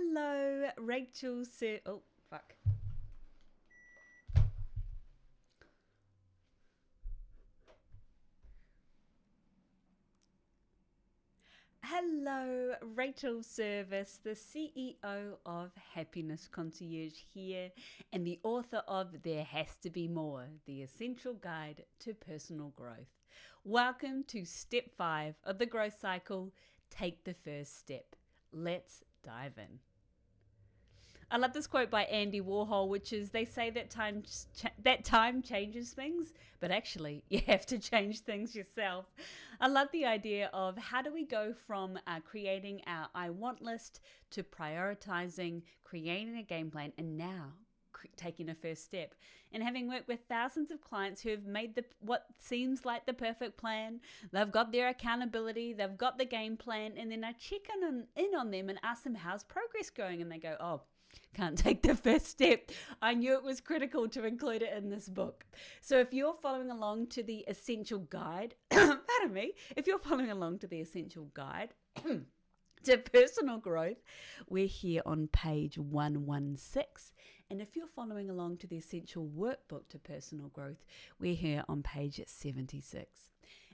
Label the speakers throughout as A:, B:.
A: Hello, Rachel. Oh, fuck. Hello, Rachel Service, the CEO of Happiness Concierge here, and the author of There Has to Be More, the Essential Guide to Personal Growth. Welcome to Step 5 of the Growth Cycle. Take the first step. Let's dive in. I love this quote by Andy Warhol, which is, they say that time changes things, but actually you have to change things yourself. I love the idea of how do we go from creating our I want list to prioritizing, creating a game plan, and now taking a first step. And having worked with thousands of clients who have made what seems like the perfect plan, they've got their accountability, they've got the game plan, and then I check in on them and ask them, how's progress going? And they go, oh, can't take the first step. I knew it was critical to include it in this book. So if you're following along to the Essential Guide, if you're following along to the Essential Guide to Personal Growth, we're here on page 116. And if you're following along to the Essential Workbook to Personal Growth, we're here on page 76.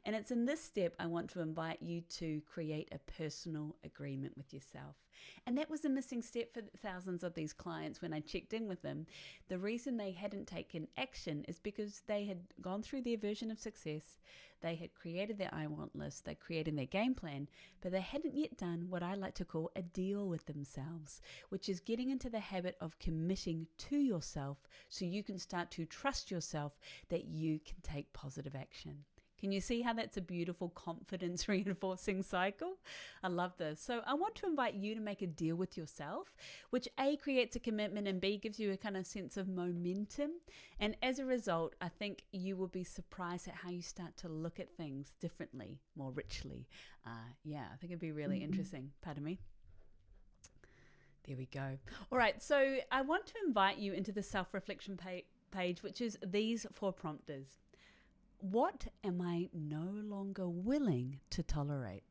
A: And it's in this step I want to invite you to create a personal agreement with yourself. And that was a missing step for thousands of these clients when I checked in with them. The reason they hadn't taken action is because they had gone through their version of success. They had created their I want list, they created their game plan, but they hadn't yet done what I like to call a deal with themselves, which is getting into the habit of committing to yourself so you can start to trust yourself that you can take positive action. Can you see how that's a beautiful confidence reinforcing cycle? I love this. So I want to invite you to make a deal with yourself, which A, creates a commitment, and B, gives you a kind of sense of momentum. And as a result, I think you will be surprised at how you start to look at things differently, more richly. I think it'd be really interesting. Pardon me. There we go. All right, so I want to invite you into the self-reflection page, which is these 4 prompters. What am I no longer willing to tolerate?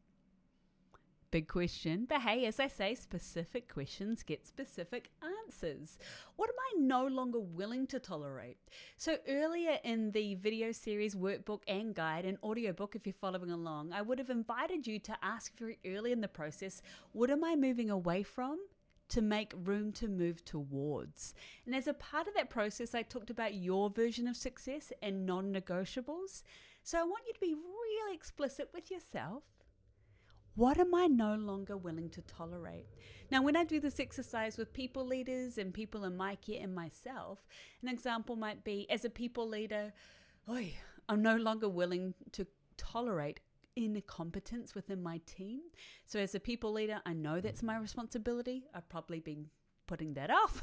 A: Big question, but hey, as I say, specific questions get specific answers. What am I no longer willing to tolerate? So earlier in the video series, workbook and guide and audiobook, if you're following along, I would have invited you to ask very early in the process, what am I moving away from to make room to move towards? And as a part of that process, I talked about your version of success and non-negotiables. So I want you to be really explicit with yourself. What am I no longer willing to tolerate? Now, when I do this exercise with people leaders and people in my care and myself, an example might be, as a people leader, I'm no longer willing to tolerate incompetence within my team. So as a people leader, I know that's my responsibility. I've probably been putting that off.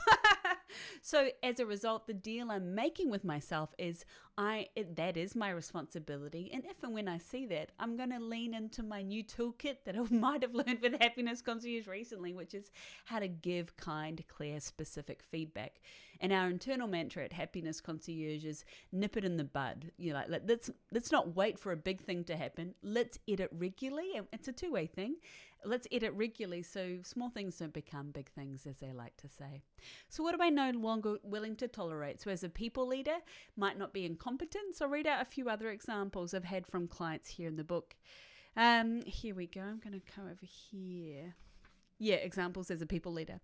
A: So as a result, the deal I'm making with myself is that is my responsibility. And if and when I see that, I'm going to lean into my new toolkit that I might have learned with Happiness Concierge recently, which is how to give kind, clear, specific feedback. And our internal mantra at Happiness Concierge is nip it in the bud. Let's not wait for a big thing to happen. Let's edit regularly. And it's a two-way thing. Let's edit regularly so small things don't become big things, as they like to say. So what am I no longer willing to tolerate? So as a people leader, might not be incompetence. I'll read out a few other examples I've had from clients here in the book. Here we go. I'm going to come over here. Examples as a people leader.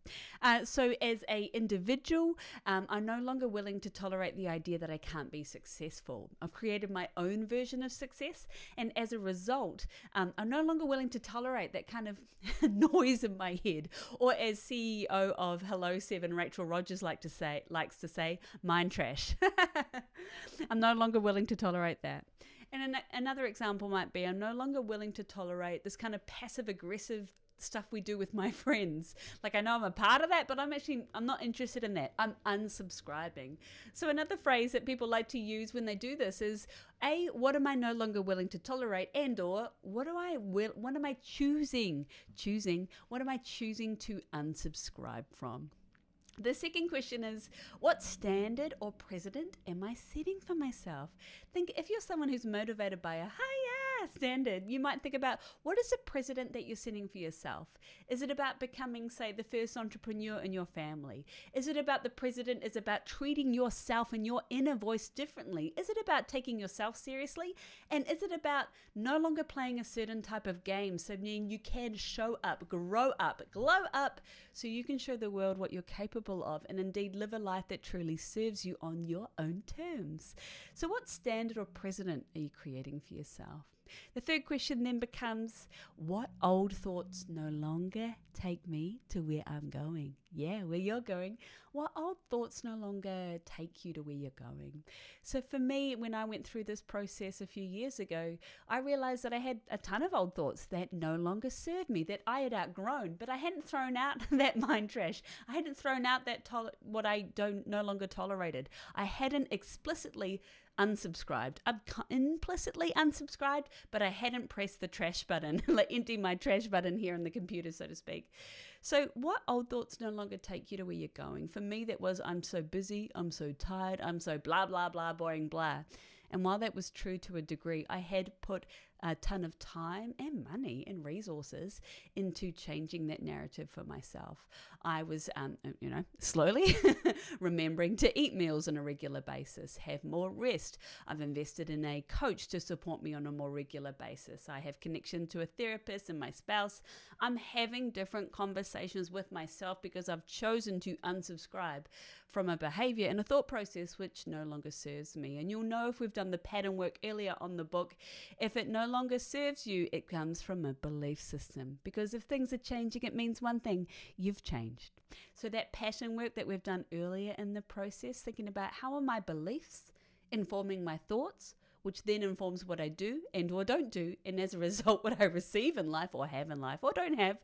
A: So as a individual, I'm no longer willing to tolerate the idea that I can't be successful. I've created my own version of success, and as a result, I'm no longer willing to tolerate that kind of noise in my head. Or as CEO of Hello 7, Rachel Rogers likes to say, mind trash. I'm no longer willing to tolerate that. And another example might be, I'm no longer willing to tolerate this kind of passive aggressive stuff we do with my friends. Like, I know I'm a part of that, but I'm not interested in that. I'm unsubscribing. So another phrase that people like to use when they do this is, what am I no longer willing to tolerate? And or what am I choosing to unsubscribe from? The second question is, what standard or precedent am I setting for myself? Think if you're someone who's motivated by a, standard. You might think about, what is a precedent that you're setting for yourself? Is it about becoming, say, the first entrepreneur in your family? Is it about the precedent is about treating yourself and your inner voice differently? Is it about taking yourself seriously? And is it about no longer playing a certain type of game, so meaning you can show up, grow up, glow up, so you can show the world what you're capable of and indeed live a life that truly serves you on your own terms? So what standard or precedent are you creating for yourself? The third question then becomes, what old thoughts no longer take me to where I'm going? Yeah, where you're going. What old thoughts no longer take you to where you're going? So for me, when I went through this process a few years ago, I realized that I had a ton of old thoughts that no longer served me, that I had outgrown, but I hadn't thrown out that mind trash. I hadn't thrown out that what I no longer tolerated. I hadn't explicitly unsubscribed. I'd implicitly unsubscribed, but I hadn't pressed the trash button, like empty my trash button here on the computer, so to speak. So what old thoughts no longer take you to where you're going? For me, that was, I'm so busy, I'm so tired, I'm so blah, blah, blah, boring, blah. And while that was true to a degree, I had put a ton of time and money and resources into changing that narrative for myself. I was, slowly remembering to eat meals on a regular basis, have more rest. I've invested in a coach to support me on a more regular basis. I have connection to a therapist and my spouse. I'm having different conversations with myself because I've chosen to unsubscribe from a behavior and a thought process which no longer serves me. And you'll know if we've done the pattern work earlier on the book, if it no longer serves you, it comes from a belief system. Because if things are changing, it means one thing: you've changed. So that pattern work that we've done earlier in the process, thinking about how are my beliefs informing my thoughts, which then informs what I do and or don't do, and as a result, what I receive in life or have in life or don't have.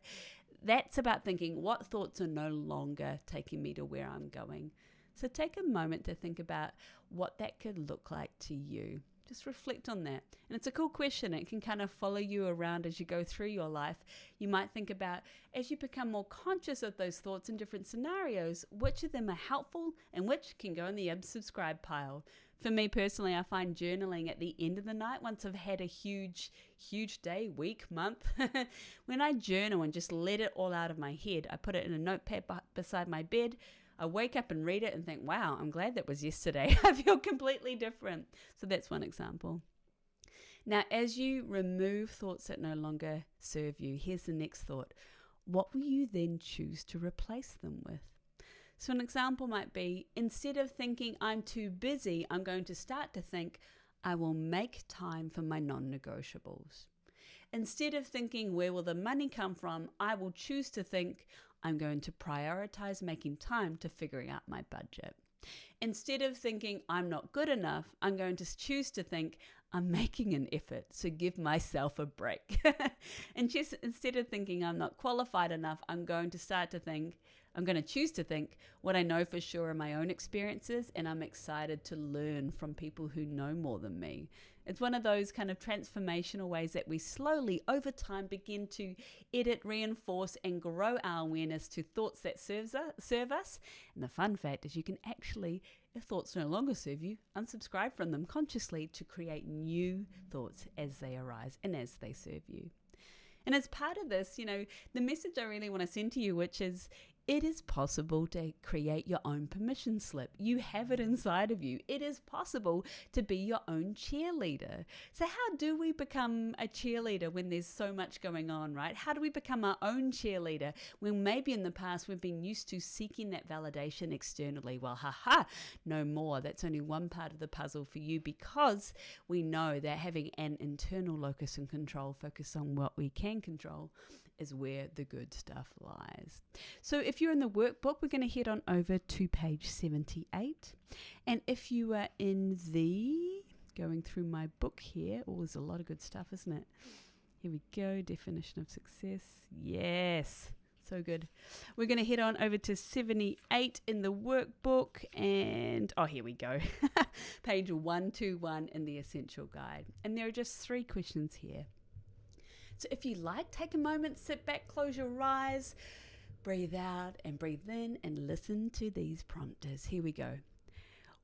A: That's about thinking, what thoughts are no longer taking me to where I'm going? So take a moment to think about what that could look like to you. Just reflect on that. And it's a cool question. It can kind of follow you around as you go through your life. You might think about, as you become more conscious of those thoughts in different scenarios, which of them are helpful and which can go in the unsubscribe pile. For me personally, I find journaling at the end of the night, once I've had a huge day, week, month, when I journal and just let it all out of my head, I put it in a notepad beside my bed. I wake up and read it and think, wow, I'm glad that was yesterday. I feel completely different. So that's one example. Now, as you remove thoughts that no longer serve you, here's the next thought. What will you then choose to replace them with? So an example might be, instead of thinking I'm too busy, I'm going to start to think I will make time for my non-negotiables. Instead of thinking where will the money come from, I will choose to think I'm going to prioritize making time to figuring out my budget. Instead of thinking I'm not good enough, I'm going to choose to think I'm making an effort, so give myself a break. And just instead of thinking I'm not qualified enough, I'm going to choose to think what I know for sure are my own experiences, and I'm excited to learn from people who know more than me. It's one of those kind of transformational ways that we slowly, over time, begin to edit, reinforce, and grow our awareness to thoughts that serve us. And the fun fact is you can actually, if thoughts no longer serve you, unsubscribe from them consciously to create new thoughts as they arise and as they serve you. And as part of this, the message I really want to send to you, which is, it is possible to create your own permission slip. You have it inside of you. It is possible to be your own cheerleader. So how do we become a cheerleader when there's so much going on, right? How do we become our own cheerleader when maybe in the past we've been used to seeking that validation externally? Well, no more. That's only one part of the puzzle for you, because we know that having an internal locus and control, focus on what we can control, is where the good stuff lies. So if you're in the workbook, we're going to head on over to page 78. And if you are going through my book here, there's a lot of good stuff, isn't it? Here we go, definition of success. Yes, so good. We're going to head on over to 78 in the workbook, and here we go. Page 121 in the Essential Guide. And there are just 3 questions here. So if you like, take a moment, sit back, close your eyes, breathe out and breathe in, and listen to these prompters. Here we go.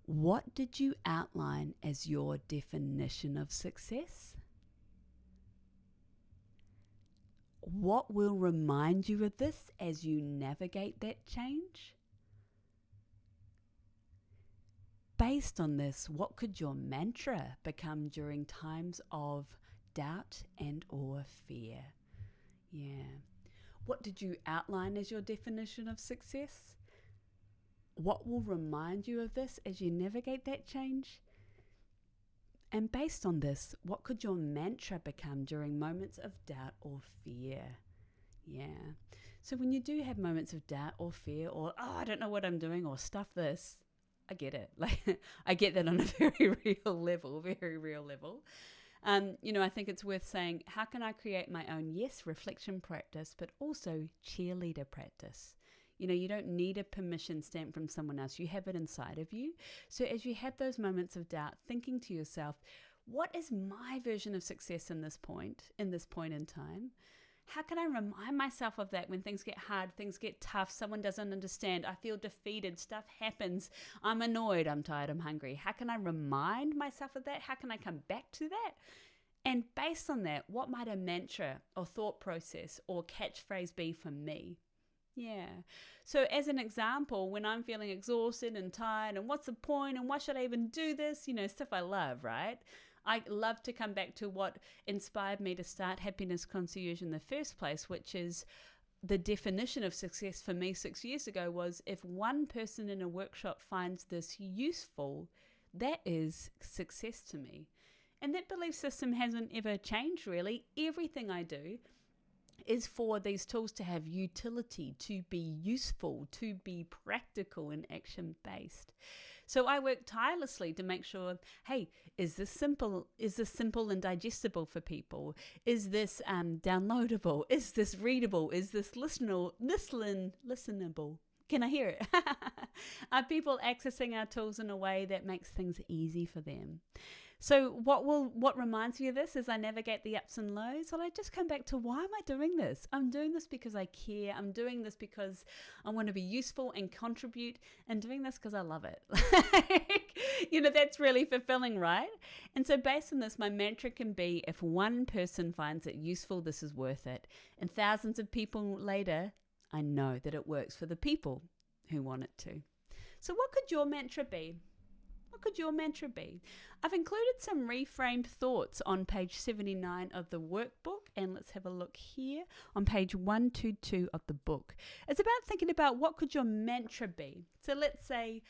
A: What did you outline as your definition of success? What will remind you of this as you navigate that change? Based on this, what could your mantra become during times of doubt and or fear? Yeah. What did you outline as your definition of success? What will remind you of this as you navigate that change? And based on this, what could your mantra become during moments of doubt or fear? Yeah. So when you do have moments of doubt or fear or, I don't know what I'm doing or stuff this, I get it. Like I get that on a very real level. I think it's worth saying, how can I create my own, reflection practice, but also cheerleader practice? You don't need a permission stamp from someone else. You have it inside of you. So as you have those moments of doubt, thinking to yourself, what is my version of success in this point in time? How can I remind myself of that when things get hard, things get tough, someone doesn't understand, I feel defeated, stuff happens, I'm annoyed, I'm tired, I'm hungry. How can I remind myself of that? How can I come back to that? And based on that, what might a mantra or thought process or catchphrase be for me? Yeah. So as an example, when I'm feeling exhausted and tired and what's the point and why should I even do this? Stuff I love, right? I love to come back to what inspired me to start Happiness Concierge in the first place, which is the definition of success for me 6 years ago was if one person in a workshop finds this useful, that is success to me. And that belief system hasn't ever changed really. Everything I do is for these tools to have utility, to be useful, to be practical and action-based. So I work tirelessly to make sure, hey, is this simple? Is this simple and digestible for people? Is this downloadable? Is this readable? Is this listenable? Can I hear it? Are people accessing our tools in a way that makes things easy for them? So what reminds me of this as I navigate the ups and lows? Well, I just come back to, why am I doing this? I'm doing this because I care. I'm doing this because I want to be useful and contribute, and doing this because I love it. That's really fulfilling, right? And so based on this, my mantra can be, if one person finds it useful, this is worth it. And thousands of people later, I know that it works for the people who want it to. So what could your mantra be? What could your mantra be? I've included some reframed thoughts on page 79 of the workbook, and let's have a look here on page 122 of the book. It's about thinking about what could your mantra be. So let's say,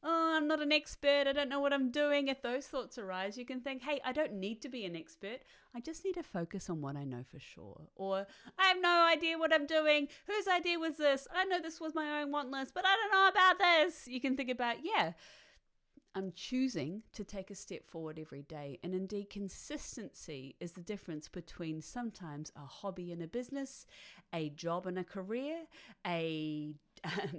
A: I'm not an expert, I don't know what I'm doing. If those thoughts arise, you can think, hey, I don't need to be an expert. I just need to focus on what I know for sure. Or, I have no idea what I'm doing. Whose idea was this? I know this was my own want list, but I don't know about this. You can think about, I'm choosing to take a step forward every day. And indeed, consistency is the difference between sometimes a hobby and a business, a job and a career, a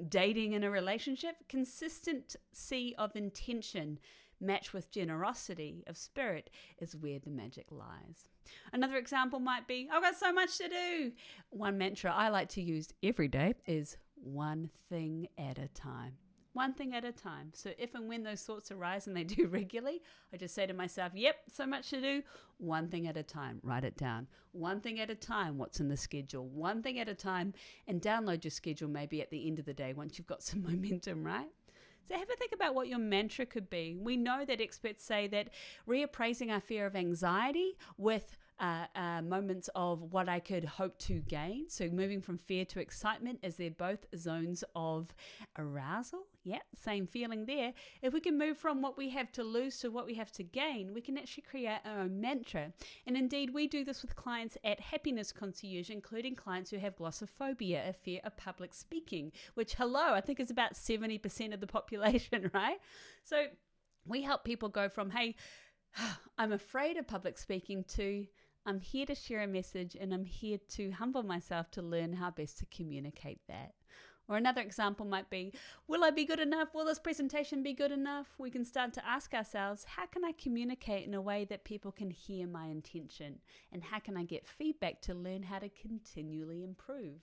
A: dating and a relationship. Consistency of intention matched with generosity of spirit is where the magic lies. Another example might be, I've got so much to do. One mantra I like to use every day is one thing at a time. One thing at a time. So if and when those thoughts arise, and they do regularly, I just say to myself, yep, so much to do. One thing at a time. Write it down. One thing at a time. What's in the schedule? One thing at a time. And download your schedule maybe at the end of the day once you've got some momentum, right? So have a think about what your mantra could be. We know that experts say that reappraising our fear of anxiety with moments of what I could hope to gain. So moving from fear to excitement, as they're both zones of arousal. Yeah, same feeling there. If we can move from what we have to lose to what we have to gain, we can actually create our own mantra. And indeed, we do this with clients at Happiness Concierge, including clients who have glossophobia, a fear of public speaking, which, I think is about 70% of the population, right? So we help people go from, hey, I'm afraid of public speaking to, I'm here to share a message and I'm here to humble myself to learn how best to communicate that. Or another example might be, will I be good enough? Will this presentation be good enough? We can start to ask ourselves, how can I communicate in a way that people can hear my intention? And how can I get feedback to learn how to continually improve?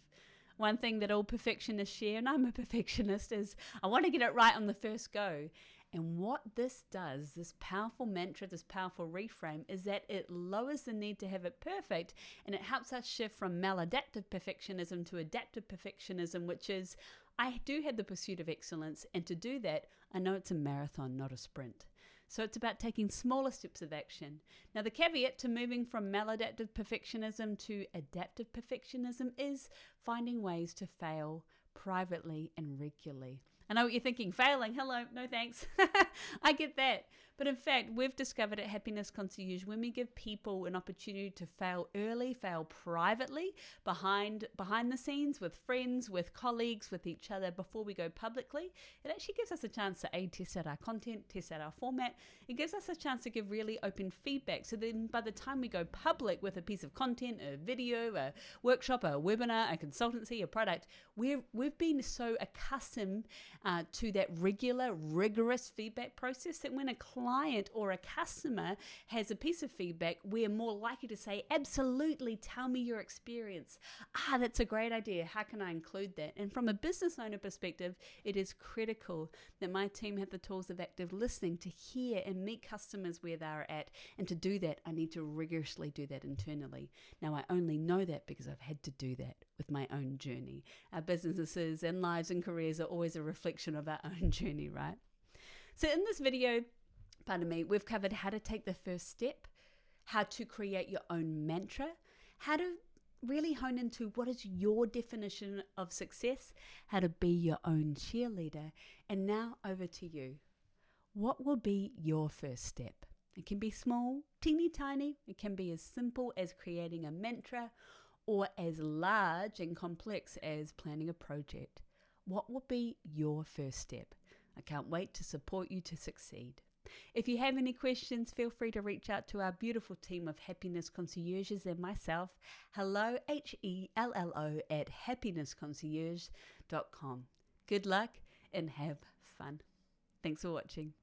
A: One thing that all perfectionists share, and I'm a perfectionist, is I want to get it right on the first go. And what this does, this powerful mantra, this powerful reframe, is that it lowers the need to have it perfect, and it helps us shift from maladaptive perfectionism to adaptive perfectionism, which is, I do have the pursuit of excellence, and to do that, I know it's a marathon, not a sprint. So it's about taking smaller steps of action. Now, the caveat to moving from maladaptive perfectionism to adaptive perfectionism is finding ways to fail privately and regularly. I know what you're thinking, failing, hello, no thanks. I get that. But in fact, we've discovered at Happiness Concierge, when we give people an opportunity to fail early, fail privately, behind the scenes, with friends, with colleagues, with each other, before we go publicly, it actually gives us a chance to test out our content, test out our format. It gives us a chance to give really open feedback. So then by the time we go public with a piece of content, a video, a workshop, a webinar, a consultancy, a product, we've been so accustomed to that regular, rigorous feedback process that when a client or a customer has a piece of feedback, we're more likely to say, absolutely, tell me your experience. That's a great idea. How can I include that? And from a business owner perspective, it is critical that my team have the tools of active listening to hear and meet customers where they're at. And to do that, I need to rigorously do that internally. Now, I only know that because I've had to do that with my own journey. Our businesses and lives and careers are always a reflection of our own journey, right? So in this video, we've covered how to take the first step, how to create your own mantra, how to really hone into what is your definition of success, how to be your own cheerleader. And now over to you. What will be your first step? It can be small, teeny tiny. It can be as simple as creating a mantra, or as large and complex as planning a project. What will be your first step? I can't wait to support you to succeed. If you have any questions, feel free to reach out to our beautiful team of Happiness Concierges and myself. Hello, HELLO, at happinessconcierge.com. Good luck and have fun. Thanks for watching.